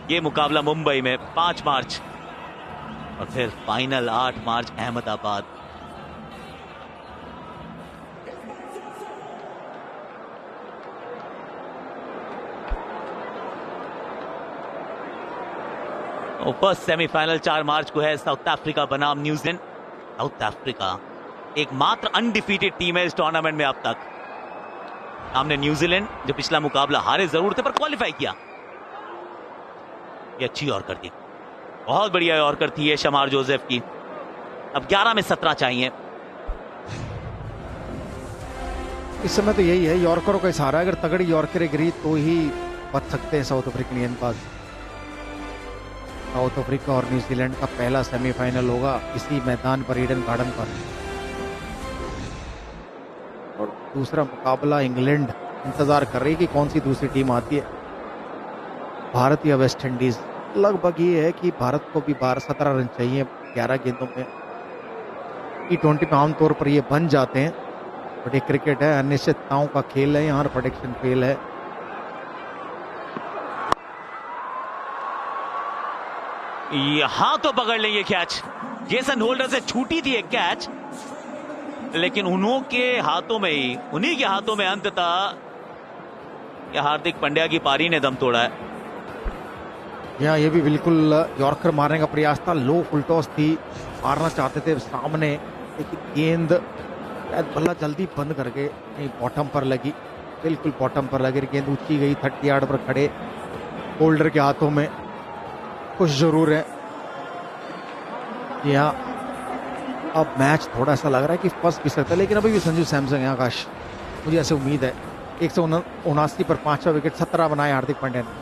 ये मुकाबला मुंबई में 5 मार्च और फिर फाइनल 8 मार्च अहमदाबाद। और फर्स्ट सेमीफाइनल 4 मार्च को है साउथ अफ्रीका बनाम न्यूजीलैंड। साउथ अफ्रीका एकमात्र अनडिफीटेड टीम है इस टूर्नामेंट में अब तक। सामने न्यूजीलैंड जो पिछला मुकाबला हारे जरूर थे पर क्वालिफाई किया। ये अच्छी यॉर्कर थी, बहुत बढ़िया यॉर्कर थी ये शमार जोसेफ की। अब 11 में 17 चाहिए। इस समय तो यही है, यॉर्करों का सहारा। अगर तगड़ी यॉर्कर गिरी तो ही बच सकते हैं साउथ अफ्रीकन गेंदबाज। साउथ अफ्रीका और न्यूजीलैंड का पहला सेमीफाइनल होगा इसी मैदान पर, ईडन गार्डन पर। और दूसरा मुकाबला इंग्लैंड इंतजार कर रही है कि कौन सी दूसरी टीम आती है, भारत या वेस्ट इंडीज। लगभग ये है कि भारत को भी 17 रन चाहिए 11 गेंदों में। T20 में आमतौर पर ये बन जाते हैं, बट ये क्रिकेट है, अनिश्चितताओं का खेल है, यहाँ प्रेडिक्शन फेल है। यहां तो पकड़ लेंगे कैच। जेसन होल्डर से छूटी थी एक कैच, लेकिन उन्हीं के हाथों में अंततः हार्दिक पांड्या की पारी ने दम तोड़ा है। यहाँ ये भी बिल्कुल यॉर्कर मारने का प्रयास था, लो फुल टॉस थी, मारना चाहते थे सामने, लेकिन गेंद बल्ला जल्दी बंद करके बॉटम पर लगी, बिल्कुल बॉटम पर लगी। गेंद ऊंची गई, 30 यार्ड पर खड़े होल्डर के हाथों में कुछ जरूर है। यहाँ अब मैच थोड़ा सा लग रहा है कि फंस भी सकता है, लेकिन अभी भी संजू सैमसन है आकाश, मुझे ऐसे उम्मीद है। 179 पर 5वां विकेट, 17 बनाए हार्दिक पांड्या ने।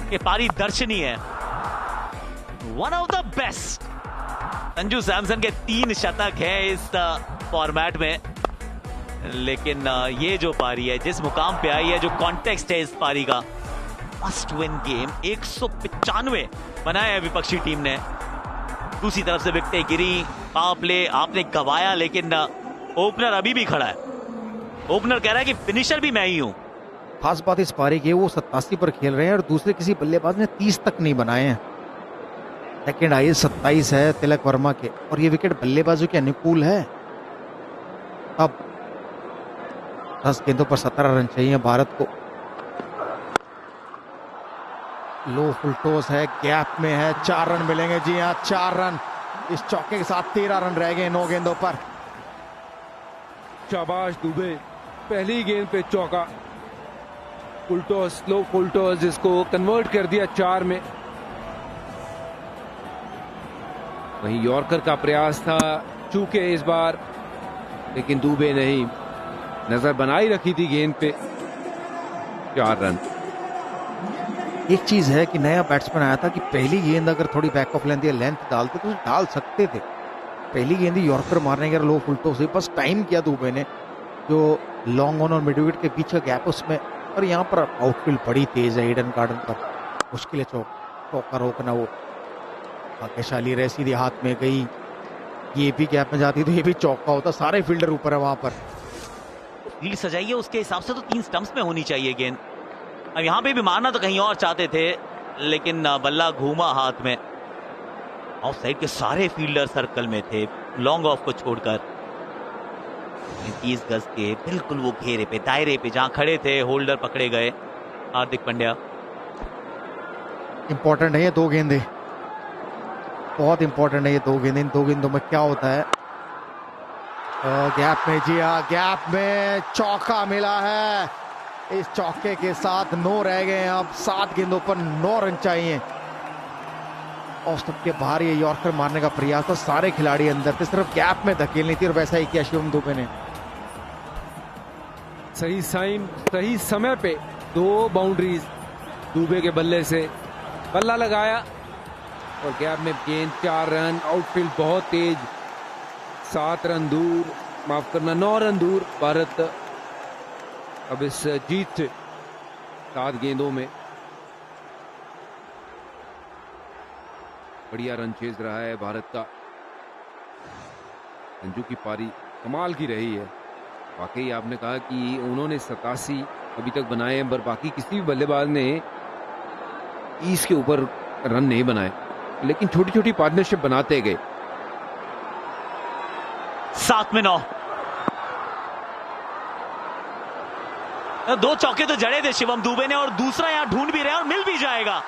ये पारी दर्शनीय है, one of the best. Sanju Samson के 3 शतक हैं इस फॉर्मेट में, लेकिन ये जो पारी है, जिस मुकाम पे आई है, जो कॉन्टेक्स्ट है इस पारी का, मस्ट विन गेम। 195 बनाया है विपक्षी टीम ने। दूसरी तरफ से विकेटें गिरी, पावर प्ले आपने गवाया, लेकिन ओपनर अभी भी खड़ा है। ओपनर कह रहा है कि फिनिशर भी मैं ही हूं। खास बात इस पारी की, वो 87 पर खेल रहे हैं और दूसरे किसी बल्लेबाज ने 30 तक नहीं बनाए हैं। सेकेंड हाईएस्ट 27 है तिलक वर्मा के, और ये विकेट बल्लेबाजों के अनुकूल है। अब 10 गेंदों पर 17 रन चाहिए भारत को। लो फुल टॉस है, गैप में है, 4 रन मिलेंगे। जी हाँ, 4 रन। इस चौके के साथ 13 रन रह गए 9 गेंदों पर। शाबाश दुबे, पहली गेंद पे चौका। फुल टॉस, लो फुल टॉस, जिसको कन्वर्ट कर दिया 4 में। वहीं यॉर्कर का प्रयास था, चूके इस बार, लेकिन दुबे नहीं, नजर बनाई रखी थी गेंद पे। 4 रन। एक चीज है कि नया बैट्समैन आया था कि पहली गेंद अगर थोड़ी बैक ऑफ लेंथ या लेंथ डालते तो डाल सकते थे। पहली गेंद ही यॉर्कर मारने के लो फुल टॉस, बस टाइम किया दुबे ने, जो लॉन्ग ऑन और मिड विकेट के बीच का गैप उसमें। और यहाँ पर आउटफील्ड बड़ी तेज है ईडन गार्डन पर, मुश्किल है चौका रोकना। वो भाग्यशाली रहे, सीधे हाथ में गई। ये भी गैप में जाती तो ये भी चौका होता। सारे फील्डर ऊपर है वहां पर। फील्ड सजाइए उसके हिसाब से तो 3 स्टंप्स में होनी चाहिए गेंद। अब यहाँ पे भी मारना तो कहीं और चाहते थे, लेकिन बल्ला घूमा हाथ में। ऑफ साइड के सारे फील्डर सर्कल में थे, लॉन्ग ऑफ को छोड़कर। 30 गज के बिल्कुल वो घेरे पे, दायरे पे जहां खड़े थे, होल्डर पकड़े गए हार्दिक पांड्या। इंपॉर्टेंट है ये 2 गेंदें, बहुत इंपॉर्टेंट है ये 2 गेंदें। इन 2 गेंदों में क्या होता है? गैप में, जी हाँ, गैप में चौका मिला है। इस चौके के साथ 9 रह गए हैं। अब 7 गेंदों पर 9 रन चाहिए। औसत के बाहर ये यॉर्कर मारने का प्रयास था, सारे खिलाड़ी अंदर थे, सिर्फ गैप में धकेलनी थी, और वैसा ही किया शिवम दुबे ने। सही साइन, सही समय पे 2 बाउंड्रीज दुबे के बल्ले से। बल्ला लगाया और गैप में गेंद, 4 रन। आउटफील्ड बहुत तेज, 7 रन दूर। माफ करना 9 रन दूर भारत अब इस जीत से 7 गेंदों में। बढ़िया रन चेज रहा है भारत का। संजू की पारी कमाल की रही है। वाकई आपने कहा कि उन्होंने 87 अभी तक बनाए हैं, पर बाकी किसी भी बल्लेबाज ने 30 के ऊपर रन नहीं बनाए, लेकिन छोटी छोटी पार्टनरशिप बनाते गए। 7 में 9। 2 चौके तो जड़े थे शिवम दुबे ने, और दूसरा यहां ढूंढ भी रहे और मिल भी जाएगा।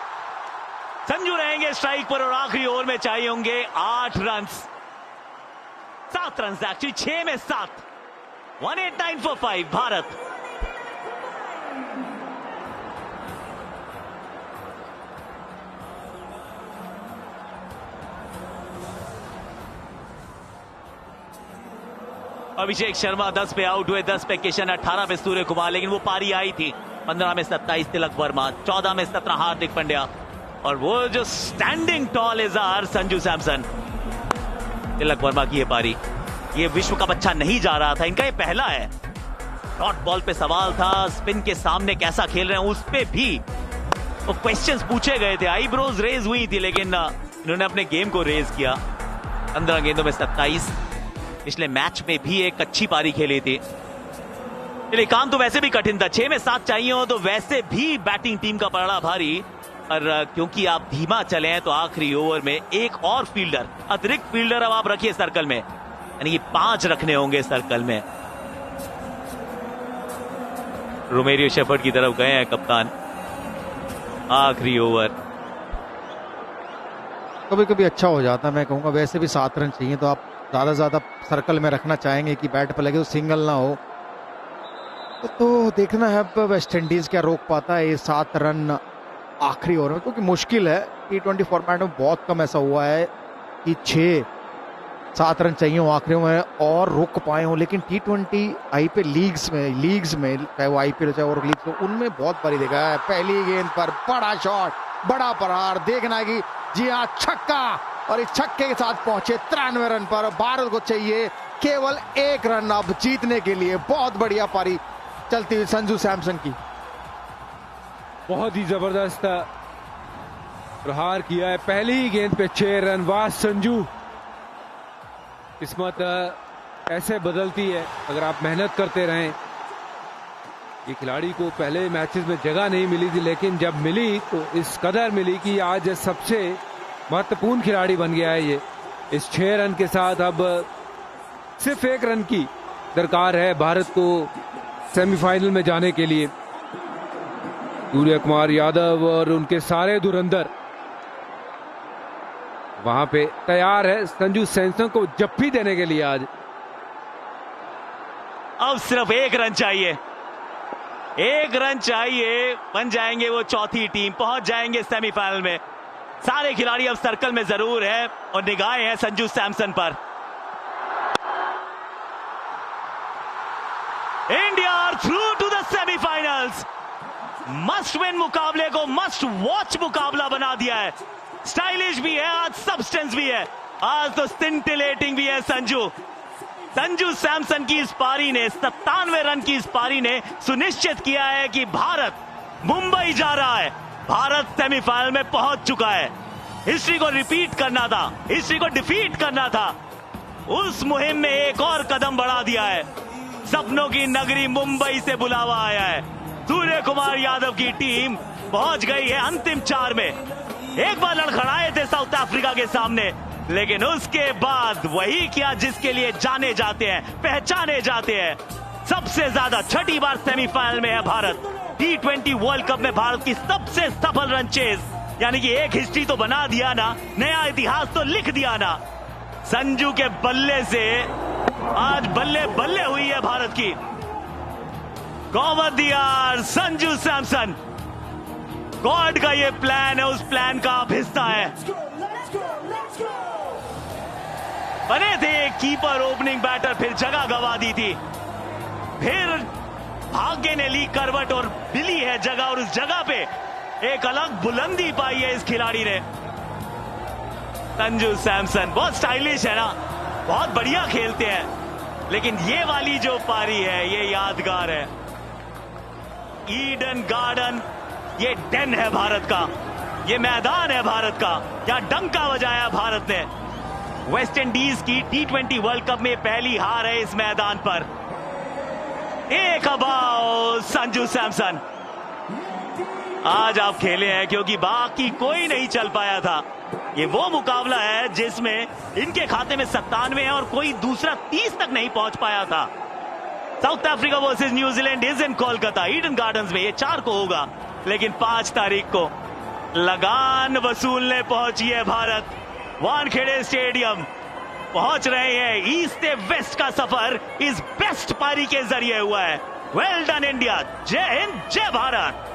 संजू रहेंगे स्ट्राइक पर और आखिरी ओवर में चाहिए होंगे 8 रन। 7 रन एक्चुअली, 6 में 7। 189 for 5 भारत। अभिषेक शर्मा 10 पे आउट हुए, 10 पे किशन, 18 पे सूर्य कुमार, लेकिन वो पारी आई थी। 15 में 27 तिलक वर्मा, 14 में 17 हार्दिक पांड्या, और वो जो स्टैंडिंग टॉल इज़ार संजू सैमसन। तिलक वर्मा की ये पारी, ये विश्व कप अच्छा नहीं जा रहा था, इनका ये पहला है। डॉट बॉल पे सवाल था, स्पिन के सामने कैसा खेल रहे हैं उस पे भी वो क्वेश्चंस पूछे गए थे, आईब्रोज रेज हुई थी, लेकिन इन्होंने अपने गेम को रेज किया। 15 गेंदों में 27। पिछले मैच में भी एक अच्छी पारी खेली थी। चलिए, काम तो वैसे भी कठिन था, 6 में 7 चाहिए हो तो वैसे भी बैटिंग टीम का पड़ा भारी, और क्योंकि आप धीमा चले हैं तो आखिरी ओवर में एक और फील्डर, अतिरिक्त फील्डर अब आप रखिए सर्कल में, यानी कि 5 रखने होंगे सर्कल में। रोमेरियो शेफर्ड की तरफ गए हैं कप्तान। आखिरी ओवर कभी कभी अच्छा हो जाता, मैं कहूँगा वैसे भी 7 रन चाहिए तो आप ज़्यादा से ज़्यादा सर्कल में रखना चाहेंगे कि बैट पर लगे तो सिंगल ना हो। तो देखना है अब वेस्ट इंडीज़ क्या रोक पाता है ये 7 रन आखिरी ओवर में, क्योंकि मुश्किल है। T20 फॉर्मेट में बहुत कम ऐसा हुआ है कि 6-7 रन चाहिए हो आखिरी में और रोक पाए हो, लेकिन T20 IPL लीग्स में चाहे वो IPL चाहे और लीग्स, तो उनमें बहुत बारी देखा है। पहली गेंद पर बड़ा शॉट, बड़ा प्रहार, देखना कि जी हाँ छक्का, और इस छक्के के साथ पहुंचे 93 रन पर। भारत को चाहिए केवल 1 रन अब जीतने के लिए। बहुत बढ़िया पारी चलती हुई संजू सैमसन की। बहुत ही जबरदस्त प्रहार किया है, पहली ही गेंद पे 6 रन। वाह संजू, किस्मत ऐसे बदलती है अगर आप मेहनत करते रहें। ये खिलाड़ी को पहले मैचेस में जगह नहीं मिली थी, लेकिन जब मिली तो इस कदर मिली कि आज सबसे महत्वपूर्ण खिलाड़ी बन गया है ये। इस 6 रन के साथ अब सिर्फ 1 रन की दरकार है भारत को सेमीफाइनल में जाने के लिए। सूर्य कुमार यादव और उनके सारे धुरंधर वहां पे तैयार है संजू सैमसन को जप्फी देने के लिए। आज अब सिर्फ 1 रन चाहिए, 1 रन चाहिए, बन जाएंगे वो चौथी टीम, पहुंच जाएंगे सेमीफाइनल में। सारे खिलाड़ी अब सर्कल में जरूर है और निगाहें हैं संजू सैमसन पर। India are through to the semifinals. Must win मुकाबले को मस्ट वॉच मुकाबला बना दिया है। स्टाइलिश भी है आज, सब्सटेंस भी है आज, तो स्टिंटिलेटिंग भी है। संजू सैमसन की इस पारी ने, 97 रन की इस पारी ने सुनिश्चित किया है कि भारत मुंबई जा रहा है, भारत सेमीफाइनल में पहुंच चुका है। हिस्ट्री को रिपीट करना था, हिस्ट्री को डिफीट करना था, उस मुहिम में एक और कदम बढ़ा दिया है। सपनों की नगरी मुंबई से बुलावा आया है। सूर्य कुमार यादव की टीम पहुंच गई है अंतिम 4 में। एक बार लड़खड़ाए थे साउथ अफ्रीका के सामने, लेकिन उसके बाद वही किया जिसके लिए जाने जाते हैं, पहचाने जाते हैं। सबसे ज्यादा 6ठी बार सेमीफाइनल में है भारत। T20 वर्ल्ड कप में भारत की सबसे सफल रन चेज, यानी कि एक हिस्ट्री तो बना दिया ना, नया इतिहास तो लिख दिया ना। संजू के बल्ले से आज बल्ले बल्ले हुई है भारत की। गॉड संजू सैमसन, गॉड का ये प्लान है, उस प्लान का आप हिस्सा है। बने थे कीपर, ओपनिंग बैटर, फिर जगह गवा दी थी, फिर भाग्य ने ली करवट और मिली है जगह, और उस जगह पे एक अलग बुलंदी पाई है इस खिलाड़ी ने। संजू सैमसन बहुत स्टाइलिश है ना, बहुत बढ़िया खेलते हैं। लेकिन ये वाली जो पारी है ये यादगार है। ईडन गार्डन, ये डेन है भारत का, ये मैदान है भारत का, क्या डंका बजाया भारत ने। वेस्ट इंडीज की T20 वर्ल्ड कप में पहली हार है इस मैदान पर। एक अबाव संजू सैमसन, आज आप खेले हैं क्योंकि बाकी कोई नहीं चल पाया था। ये वो मुकाबला है जिसमें इनके खाते में 97 है और कोई दूसरा 30 तक नहीं पहुंच पाया था। South Africa versus New Zealand is in Kolkata, Eden gardens में। ये 4 को होगा, लेकिन 5 तारीख को लगान वसूलने पहुंची है भारत। वानखेड़े स्टेडियम पहुंच रहे हैं। ईस्ट से वेस्ट का सफर इस बेस्ट पारी के जरिए हुआ है। वेल डन इंडिया, जय हिंद, जय भारत।